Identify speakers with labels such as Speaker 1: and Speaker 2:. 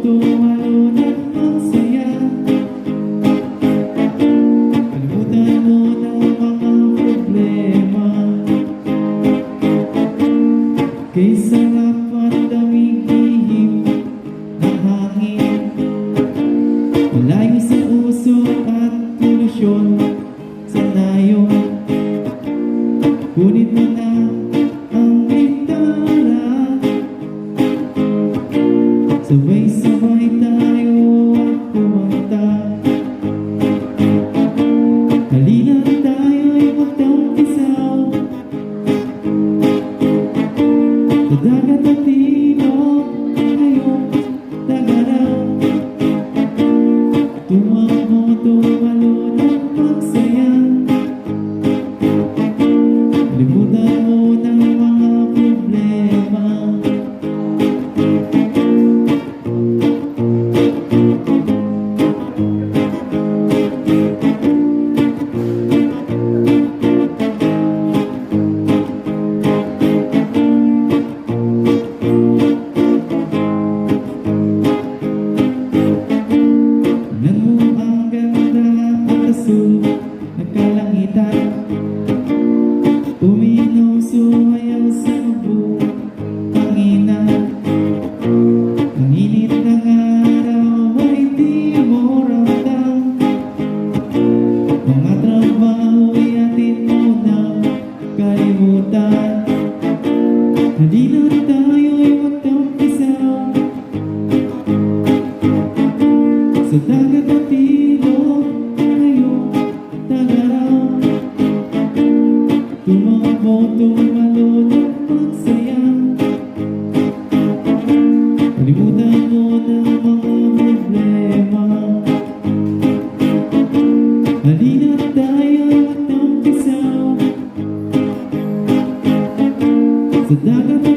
Speaker 1: tumalon at magsaya. Kalimutan mo ng mga problema. Kay sarap at damig-ihip ng hangin. Malayo sa usok at polusyon. Sana yun, kunin mo na ang gitara. Sabay-sabay tayo at kumanta. Halina tayo'y magtampisaw sa dagat at ilog ngayong tagaraw. Tumakbo, tumalon at magsaya. Limutan mo ng mga problema. Nagkalangitan, uminom, sumayaw sa buong Panginoon. Ang init ng araw ay di mo ramdam. Mga trabaho'y atin mo na kalimutan. Halina tayo'y magtampisaw sa dagat at ilog ngayong tagaraw. Tumakbo, tumalon at magsaya. Kalimutan mo ng mga problema. Halina tayo'y magtampisaw sa dagat